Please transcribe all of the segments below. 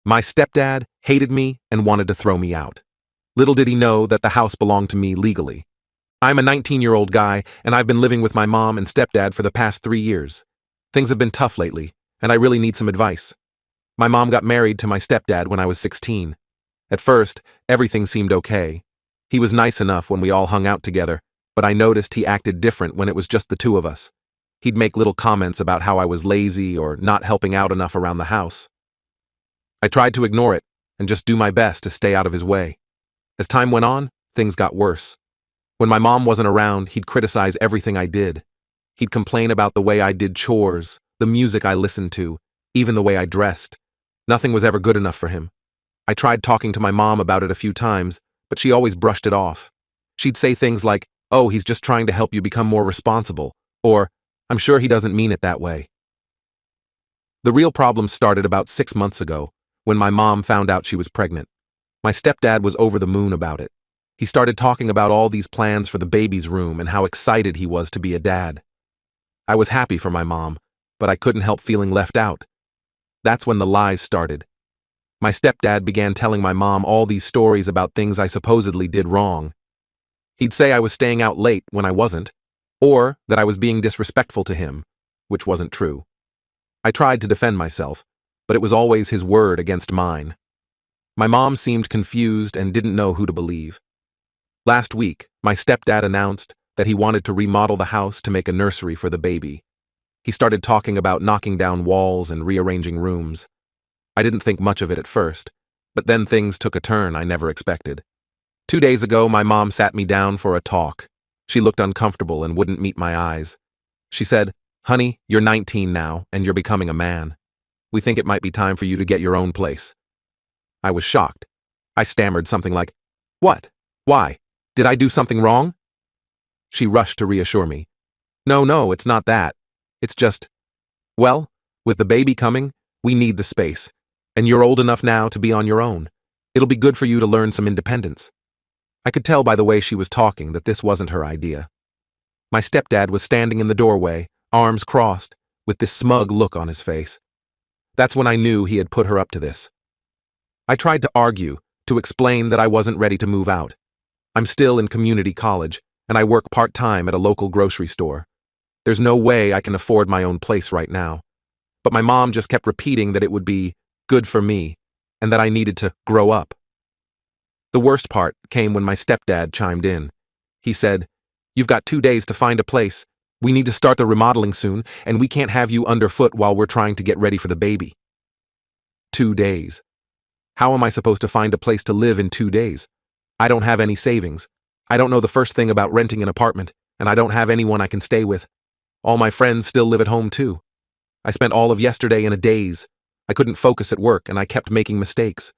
My stepdad hated me and wanted to throw me out. Little did he know that the house belonged to me legally. I'm a 19-year-old guy, and I've been living with my mom and stepdad for the past 3 years. Things have been tough lately, and I really need some advice. My mom got married to my stepdad when I was 16. At first, everything seemed okay. He was nice enough when we all hung out together, but I noticed he acted different when it was just the two of us. He'd make little comments about how I was lazy or not helping out enough around the house. I tried to ignore it and just do my best to stay out of his way. As time went on, things got worse. When my mom wasn't around, he'd criticize everything I did. He'd complain about the way I did chores, the music I listened to, even the way I dressed. Nothing was ever good enough for him. I tried talking to my mom about it a few times, but she always brushed it off. She'd say things like, "Oh, he's just trying to help you become more responsible," or, "I'm sure he doesn't mean it that way." The real problem started about 6 months ago, when my mom found out she was pregnant. My stepdad was over the moon about it. He started talking about all these plans for the baby's room and how excited he was to be a dad. I was happy for my mom, but I couldn't help feeling left out. That's when the lies started. My stepdad began telling my mom all these stories about things I supposedly did wrong. He'd say I was staying out late when I wasn't, or that I was being disrespectful to him, which wasn't true. I tried to defend myself, but it was always his word against mine. My mom seemed confused and didn't know who to believe. Last week, my stepdad announced that he wanted to remodel the house to make a nursery for the baby. He started talking about knocking down walls and rearranging rooms. I didn't think much of it at first, but then things took a turn I never expected. 2 days ago, my mom sat me down for a talk. She looked uncomfortable and wouldn't meet my eyes. She said, "Honey, you're 19 now, and you're becoming a man. We think it might be time for you to get your own place." I was shocked. I stammered something like, "What? Why? Did I do something wrong?" She rushed to reassure me. No, it's not that. It's just, well, with the baby coming, we need the space, and you're old enough now to be on your own. It'll be good for you to learn some independence." I could tell by the way she was talking that this wasn't her idea. My stepdad was standing in the doorway, arms crossed, with this smug look on his face. That's when I knew he had put her up to this. I tried to argue, to explain that I wasn't ready to move out. I'm still in community college, and I work part-time at a local grocery store. There's no way I can afford my own place right now. But my mom just kept repeating that it would be good for me, and that I needed to grow up. The worst part came when my stepdad chimed in. He said, "You've got 2 days to find a place. We need to start the remodeling soon, and we can't have you underfoot while we're trying to get ready for the baby." 2 days. How am I supposed to find a place to live in 2 days? I don't have any savings. I don't know the first thing about renting an apartment, and I don't have anyone I can stay with. All my friends still live at home too. I spent all of yesterday in a daze. I couldn't focus at work, and I kept making mistakes.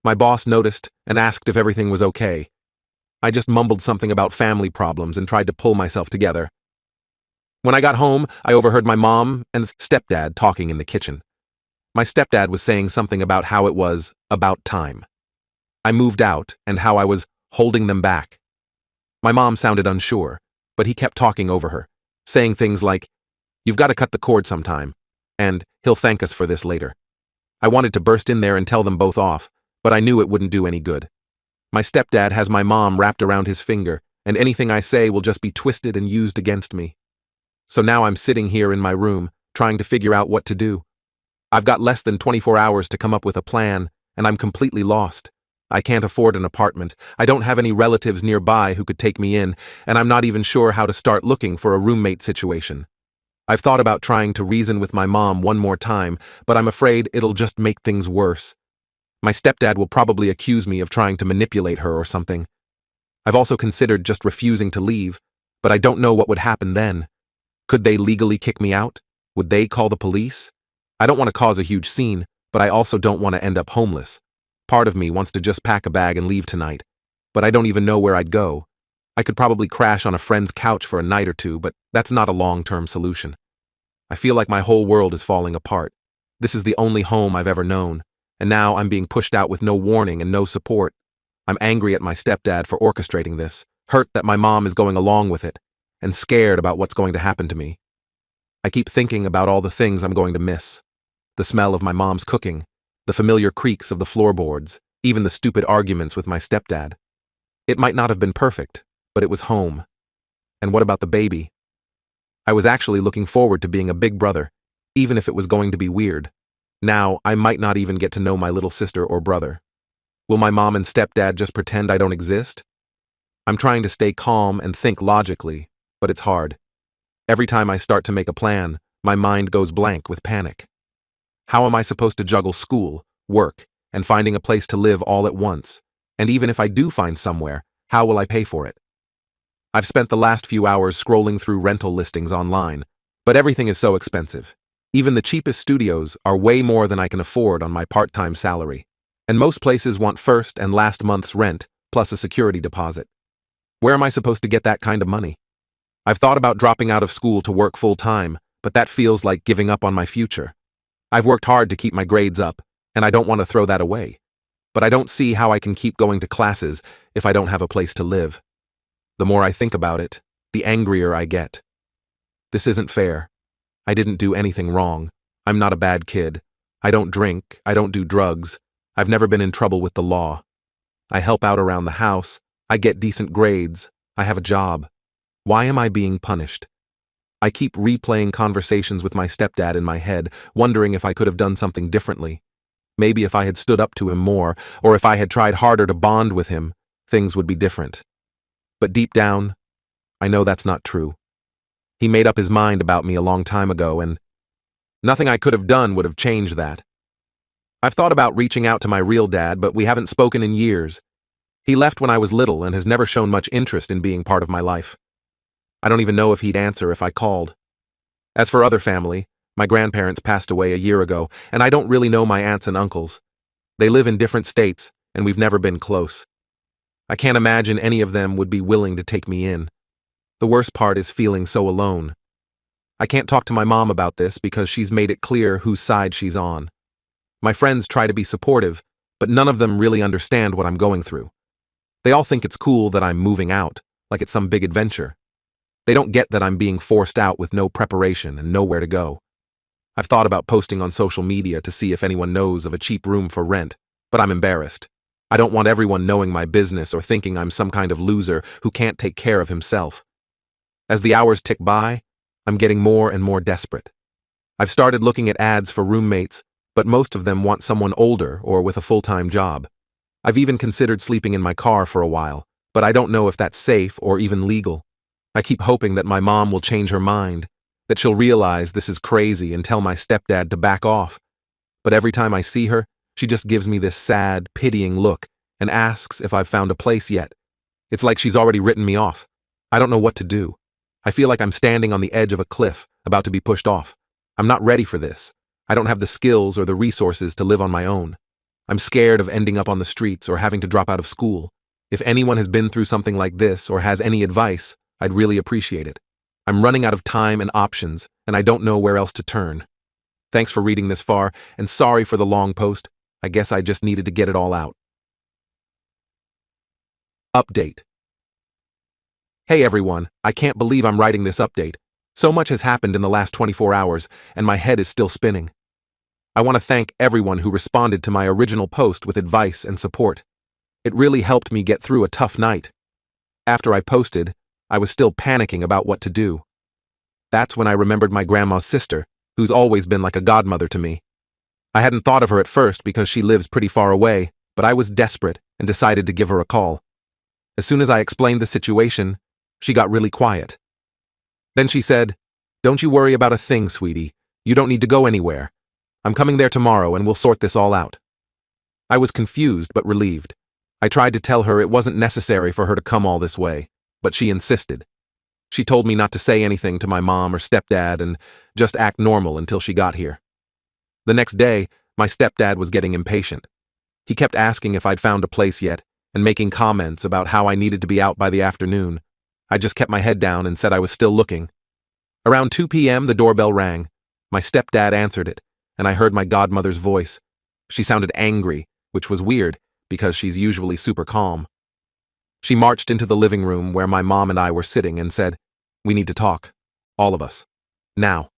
My boss noticed and asked if everything was okay. I just mumbled something about family problems and tried to pull myself together. When I got home, I overheard my mom and stepdad talking in the kitchen. My stepdad was saying something about how it was about time. I moved out and how I was holding them back. My mom sounded unsure, but he kept talking over her, saying things like, "You've got to cut the cord sometime," and "He'll thank us for this later." I wanted to burst in there and tell them both off, but I knew it wouldn't do any good. My stepdad has my mom wrapped around his finger, and anything I say will just be twisted and used against me. So now I'm sitting here in my room, trying to figure out what to do. I've got less than 24 hours to come up with a plan, and I'm completely lost. I can't afford an apartment, I don't have any relatives nearby who could take me in, and I'm not even sure how to start looking for a roommate situation. I've thought about trying to reason with my mom one more time, but I'm afraid it'll just make things worse. My stepdad will probably accuse me of trying to manipulate her or something. I've also considered just refusing to leave, but I don't know what would happen then. Could they legally kick me out? Would they call the police? I don't want to cause a huge scene, but I also don't want to end up homeless. Part of me wants to just pack a bag and leave tonight, but I don't even know where I'd go. I could probably crash on a friend's couch for a night or two, but that's not a long-term solution. I feel like my whole world is falling apart. This is the only home I've ever known, and now I'm being pushed out with no warning and no support. I'm angry at my stepdad for orchestrating this, hurt that my mom is going along with it, and scared about what's going to happen to me. I keep thinking about all the things I'm going to miss. The smell of my mom's cooking, the familiar creaks of the floorboards, even the stupid arguments with my stepdad. It might not have been perfect, but it was home. And what about the baby? I was actually looking forward to being a big brother, even if it was going to be weird. Now, I might not even get to know my little sister or brother. Will my mom and stepdad just pretend I don't exist? I'm trying to stay calm and think logically, but it's hard. Every time I start to make a plan, my mind goes blank with panic. How am I supposed to juggle school, work, and finding a place to live all at once? And even if I do find somewhere, how will I pay for it? I've spent the last few hours scrolling through rental listings online, but everything is so expensive. Even the cheapest studios are way more than I can afford on my part-time salary. And most places want first and last month's rent, plus a security deposit. Where am I supposed to get that kind of money? I've thought about dropping out of school to work full-time, but that feels like giving up on my future. I've worked hard to keep my grades up, and I don't want to throw that away. But I don't see how I can keep going to classes if I don't have a place to live. The more I think about it, the angrier I get. This isn't fair. I didn't do anything wrong. I'm not a bad kid. I don't drink. I don't do drugs. I've never been in trouble with the law. I help out around the house. I get decent grades. I have a job. Why am I being punished? I keep replaying conversations with my stepdad in my head, wondering if I could have done something differently. Maybe if I had stood up to him more, or if I had tried harder to bond with him, things would be different. But deep down, I know that's not true. He made up his mind about me a long time ago, and nothing I could have done would have changed that. I've thought about reaching out to my real dad, but we haven't spoken in years. He left when I was little and has never shown much interest in being part of my life. I don't even know if he'd answer if I called. As for other family, my grandparents passed away a year ago, and I don't really know my aunts and uncles. They live in different states, and we've never been close. I can't imagine any of them would be willing to take me in. The worst part is feeling so alone. I can't talk to my mom about this because she's made it clear whose side she's on. My friends try to be supportive, but none of them really understand what I'm going through. They all think it's cool that I'm moving out, like it's some big adventure. They don't get that I'm being forced out with no preparation and nowhere to go. I've thought about posting on social media to see if anyone knows of a cheap room for rent, but I'm embarrassed. I don't want everyone knowing my business or thinking I'm some kind of loser who can't take care of himself. As the hours tick by, I'm getting more and more desperate. I've started looking at ads for roommates, but most of them want someone older or with a full-time job. I've even considered sleeping in my car for a while, but I don't know if that's safe or even legal. I keep hoping that my mom will change her mind, that she'll realize this is crazy and tell my stepdad to back off. But every time I see her, she just gives me this sad, pitying look and asks if I've found a place yet. It's like she's already written me off. I don't know what to do. I feel like I'm standing on the edge of a cliff, about to be pushed off. I'm not ready for this. I don't have the skills or the resources to live on my own. I'm scared of ending up on the streets or having to drop out of school. If anyone has been through something like this or has any advice, I'd really appreciate it. I'm running out of time and options, and I don't know where else to turn. Thanks for reading this far, and sorry for the long post. I guess I just needed to get it all out. Update. Hey everyone, I can't believe I'm writing this update. So much has happened in the last 24 hours, and my head is still spinning. I want to thank everyone who responded to my original post with advice and support. It really helped me get through a tough night. After I posted, I was still panicking about what to do. That's when I remembered my grandma's sister, who's always been like a godmother to me. I hadn't thought of her at first because she lives pretty far away, but I was desperate and decided to give her a call. As soon as I explained the situation, she got really quiet. Then she said, "Don't you worry about a thing, sweetie. You don't need to go anywhere. I'm coming there tomorrow and we'll sort this all out." I was confused but relieved. I tried to tell her it wasn't necessary for her to come all this way, but she insisted. She told me not to say anything to my mom or stepdad and just act normal until she got here. The next day, my stepdad was getting impatient. He kept asking if I'd found a place yet and making comments about how I needed to be out by the afternoon. I just kept my head down and said I was still looking. Around 2 p.m., the doorbell rang. My stepdad answered it, and I heard my godmother's voice. She sounded angry, which was weird because she's usually super calm. She marched into the living room where my mom and I were sitting and said, "We need to talk. All of us. Now."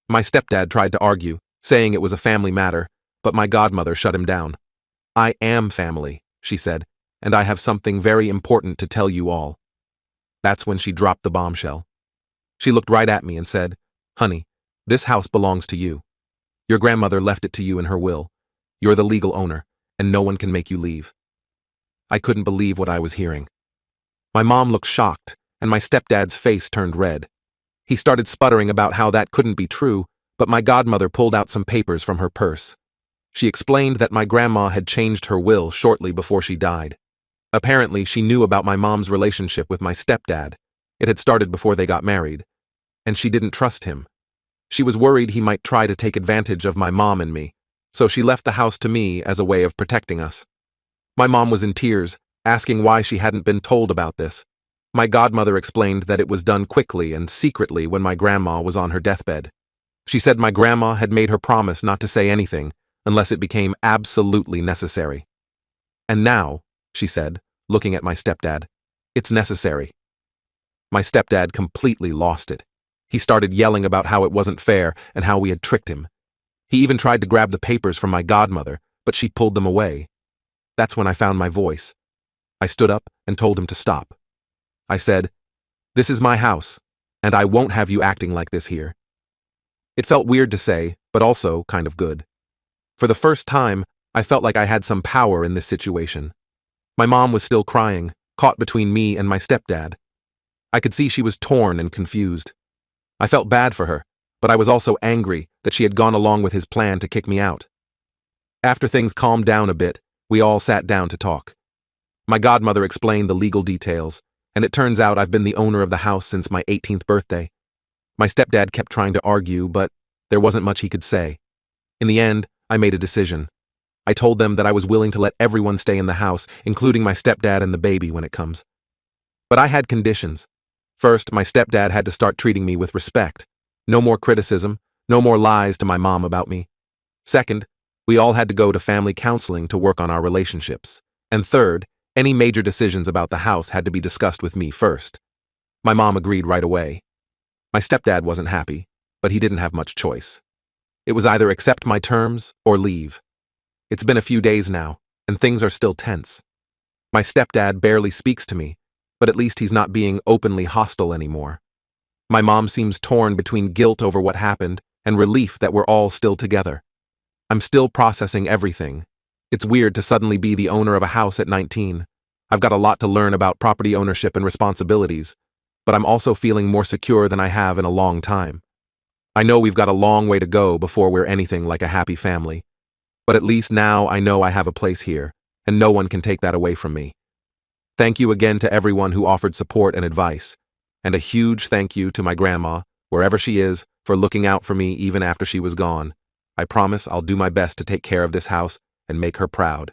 My stepdad tried to argue, saying it was a family matter, but my godmother shut him down. "I am family," she said, "and I have something very important to tell you all." That's when she dropped the bombshell. She looked right at me and said, "Honey, this house belongs to you. Your grandmother left it to you in her will. You're the legal owner, and no one can make you leave." I couldn't believe what I was hearing. My mom looked shocked, and my stepdad's face turned red. He started sputtering about how that couldn't be true, but my godmother pulled out some papers from her purse. She explained that my grandma had changed her will shortly before she died. Apparently, she knew about my mom's relationship with my stepdad. It had started before they got married, and she didn't trust him. She was worried he might try to take advantage of my mom and me, so she left the house to me as a way of protecting us. My mom was in tears, asking why she hadn't been told about this. My godmother explained that it was done quickly and secretly when my grandma was on her deathbed. She said my grandma had made her promise not to say anything unless it became absolutely necessary. "And now," she said, looking at my stepdad, "it's necessary." My stepdad completely lost it. He started yelling about how it wasn't fair and how we had tricked him. He even tried to grab the papers from my godmother, but she pulled them away. That's when I found my voice. I stood up and told him to stop. I said, "This is my house, and I won't have you acting like this here." It felt weird to say, but also kind of good. For the first time, I felt like I had some power in this situation. My mom was still crying, caught between me and my stepdad. I could see she was torn and confused. I felt bad for her, but I was also angry that she had gone along with his plan to kick me out. After things calmed down a bit, we all sat down to talk. My godmother explained the legal details, and it turns out I've been the owner of the house since my 18th birthday. My stepdad kept trying to argue, but there wasn't much he could say. In the end, I made a decision. I told them that I was willing to let everyone stay in the house, including my stepdad and the baby when it comes. But I had conditions. First, my stepdad had to start treating me with respect. No more criticism, no more lies to my mom about me. Second, we all had to go to family counseling to work on our relationships. And third, any major decisions about the house had to be discussed with me first. My mom agreed right away. My stepdad wasn't happy, but he didn't have much choice. It was either accept my terms or leave. It's been a few days now, and things are still tense. My stepdad barely speaks to me, but at least he's not being openly hostile anymore. My mom seems torn between guilt over what happened and relief that we're all still together. I'm still processing everything. It's weird to suddenly be the owner of a house at 19. I've got a lot to learn about property ownership and responsibilities, but I'm also feeling more secure than I have in a long time. I know we've got a long way to go before we're anything like a happy family, but at least now I know I have a place here, and no one can take that away from me. Thank you again to everyone who offered support and advice, and a huge thank you to my grandma, wherever she is, for looking out for me even after she was gone. I promise I'll do my best to take care of this house and make her proud.